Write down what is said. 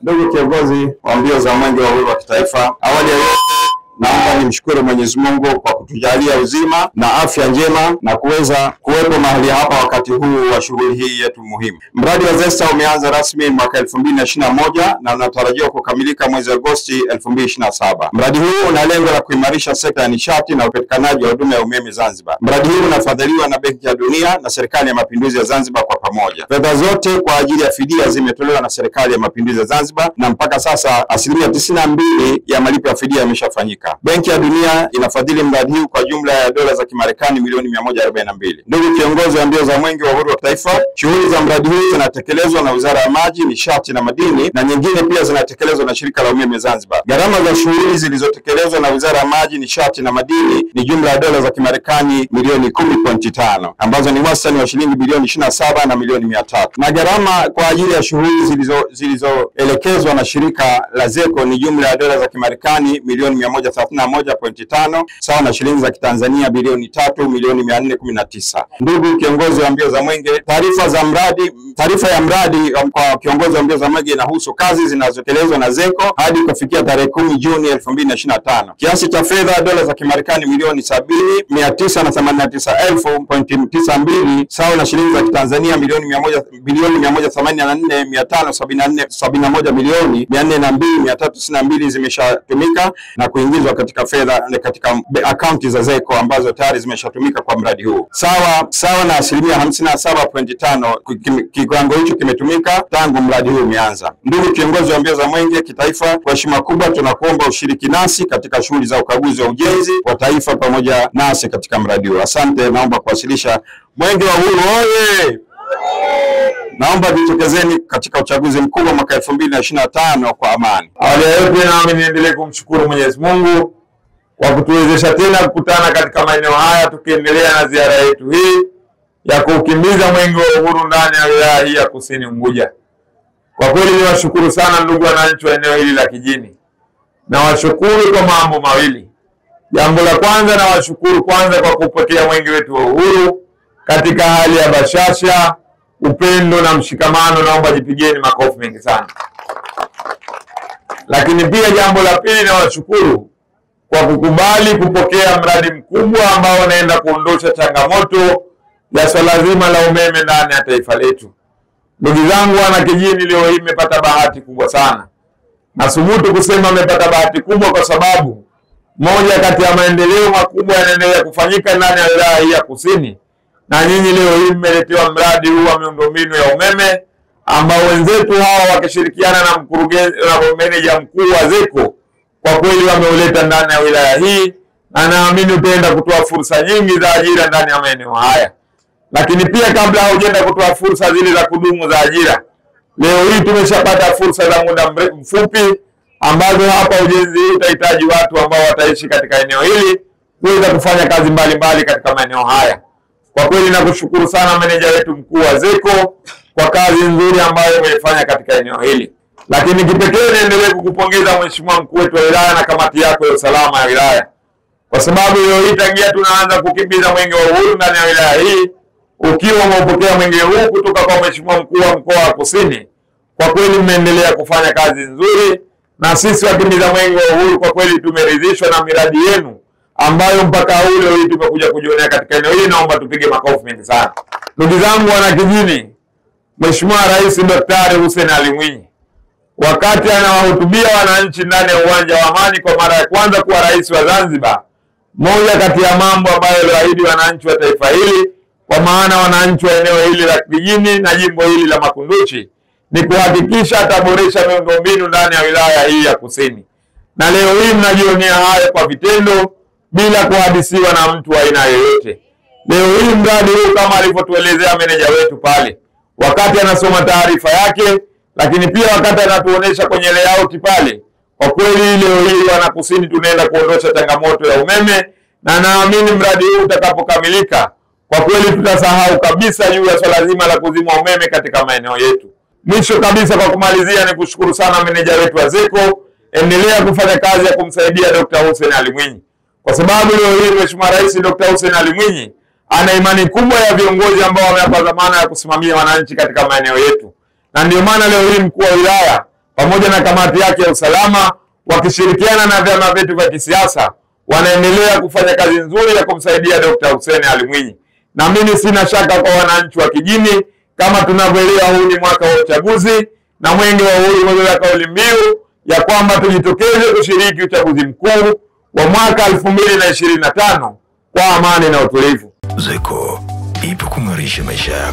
Ndugu kiongozi wa mbio za Mwenge wa Uhuru wa Kitaifa, awali ya yote naomba nimshukuru Mwenyezi Mungu kwa kutujalia uzima na afya njema na kuweza kuwepo mahali hapa wakati huu wa shughuli hii yetu muhimu. Mradi wa ZESTA umeanza rasmi mwaka 2021 na unatarajiwa kukamilika mwezi Agosti 2027. Mradi huu una lengo la kuimarisha sekta ya nishati na upatikanaji wa huduma ya umeme Zanzibar. Mradi huu unafadhiliwa na Benki ya Dunia na Serikali ya Mapinduzi ya Zanzibar kwa pamoja. Fedha zote kwa ajili ya fidia zimetolewa na Serikali ya Mapinduzi ya Zanzibar na mpaka sasa asilimia 92 ya malipo ya fidia yameshafanyika. Benki ya Dunia inafadhili mradi huu kwa jumla ya dola za Kimarekani milioni 142. Ndugu kiongozi wa mbio za Mwenge wa Uhuru wa Kitaifa, shughuli za mradi huu zinatekelezwa na Wizara ya Maji, Nishati na Madini na nyingine pia zinatekelezwa na Shirika la Umeme Zanzibar. Gharama za shughuli zilizotekelezwa na Wizara ya Maji, Nishati na Madini ni jumla ya dola za Kimarekani milioni 10.5 ambazo ni wastani wa shilingi bilioni 27 na milioni 300. Na gharama kwa ajili ya shughuli zilizoelekezwa na shirika la ZECO ni jumla ya dola za Kimarekani milioni 131.5 sawa na shilingi za Kitanzania bilioni 3 milioni 419. Ndugu kiongozi wa mbio za Mwenge, taarifa ya mradi kwa kiongozi wa mbio za Mwenge inahusu kazi zinazotekelezwa na ZECO hadi kufikia tarehe 10 Juni 2025. Kiasi cha fedha dola za Kimarekani milioni 70,989.92 sawa na shilingi za Kitanzania bilioni 184,574 milioni 402,392 zimeshatumika na kuingizwa katika akaunti za ZECO ambazo tayari zimeshatumika kwa mradi huu. Sawa na asilimia 57.5 kiwango hicho kimetumika tangu mradi huu umeanza. Ndugu kiongozi wa mbio za Mwenge kitaifa, kwa heshima kubwa tunakuomba ushiriki nasi katika shughuli za ukaguzi wa ujenzi wa taifa pamoja nasi katika mradi huu. Asante, naomba kuwasilisha. Mwenge wa Uhuru oye! Naomba jitokezeni katika uchaguzi mkuu wa mwaka 2025 kwa amani. Awali ya yote nami niendelee kumshukuru Mwenyezi Mungu kwa kutuwezesha tena kukutana katika maeneo haya tukiendelea na ziara yetu hii ya kukimbiza Mwenge wa Uhuru ndani ya wilaya hii ya Kusini Unguja. Kwa kweli niwashukuru sana ndugu wananchi wa eneo hili la Kijini. Na washukuru kwa mambo mawili. Jambo la kwanza, na washukuru kwanza kwa kupokea Mwenge wetu wa Uhuru katika hali ya bashasha, upendo na mshikamano. Naomba jipigeni makofi mengi sana. Lakini pia jambo la pili, na washukuru kwa kukubali kupokea mradi mkubwa ambao unaenda kuondosha changamoto ya swala zima la umeme ndani ya taifa letu. Ndugu zangu wana Kijini, leo hii mmepata bahati kubwa sana. Nathubutu kusema mmepata bahati kubwa kwa sababu moja kati ya maendeleo makubwa yanaendelea kufanyika ndani ya wilaya hii ya Kusini, na nyinyi leo hii mmeletewa mradi huu wa miundombinu ya umeme ambao wenzetu hawa wakishirikiana na mkurugenzi na meneja mkuu wa ZECO kwa kweli wameuleta ndani ya wilaya hii, na naamini utaenda kutoa fursa nyingi za ajira ndani ya maeneo haya. Lakini pia kabla haujaenda kutoa fursa zile za kudumu za ajira, leo hii tumeshapata fursa za muda mfupi ambazo hapa ujenzi utahitaji watu ambao wataishi katika eneo hili kuweza kufanya kazi mbalimbali katika maeneo haya. Kwa kweli nakushukuru sana meneja wetu mkuu wa ZECO kwa kazi nzuri ambayo umeifanya katika eneo hili. Lakini kipekee niendelee kukupongeza mheshimiwa mkuu wetu wa wilaya na kamati yako ya usalama ya wilaya. Kwa sababu leo hii tangia tunaanza kukimbiza Mwenge wa Uhuru ndani ya wilaya hii, ukiwa umepokea mwenge huu kutoka kwa mheshimiwa mkuu wa mkoa wa Kusini, kwa kweli mmeendelea kufanya kazi nzuri, na sisi wakimbiza Mwenge wa Uhuru kwa kweli tumeridhishwa na miradi yenu ambayo mpaka leo hii tumekuja kujionea katika eneo hili. Naomba tupige makofi mengi sana. Ndugu zangu wana Kijini, Mheshimiwa Rais Daktari Hussein Ali Mwinyi wakati anawahutubia wananchi ndani ya uwanja wa Amani kwa mara ya kwanza kuwa rais wa Zanzibar, moja kati ya mambo ambayo aliahidi wananchi wa taifa hili, kwa maana wananchi wa eneo hili la Kijini na jimbo hili la Makunduchi, ni kuhakikisha ataboresha miundombinu ndani ya wilaya hii ya Kusini. Na leo hii mnajionea hayo kwa vitendo bila kuhadisiwa na mtu wa aina yoyote. Leo hii mradi huu kama alivyotuelezea meneja wetu pale wakati anasoma taarifa yake, lakini pia wakati anatuonesha kwenye layout pale, kwa kweli leo hii wana Kusini tunaenda kuondosha changamoto ya umeme, na naamini mradi huu utakapokamilika kwa kweli tutasahau kabisa juu ya swala zima la kuzima umeme katika maeneo yetu. Mwisho kabisa, kwa kumalizia, ni kushukuru sana meneja wetu wa ZECO. Endelea kufanya kazi ya kumsaidia Dr. Hussein Ali Mwinyi, kwa sababu leo hii Mheshimiwa Rais Dr. Hussein Ali Mwinyi ana imani kubwa ya viongozi ambao wameapa dhamana ya kusimamia wananchi katika maeneo yetu. Na ndio maana leo hii mkuu wa wilaya pamoja na kamati yake ya usalama wakishirikiana na vyama vyetu vya kisiasa wanaendelea kufanya kazi nzuri ya kumsaidia Dr. Hussein Ali Mwinyi. Na mimi sina shaka kwa wananchi wa Kijini, kama tunavyoelewa huu ni mwaka wa uchaguzi na Mwenge wa Uhuru umebeba kauli mbiu ya kwamba tujitokeze kushiriki uchaguzi mkuu wa mwaka 2025 kwa amani na utulivu. ZECO ipo kung'arisha maisha yako.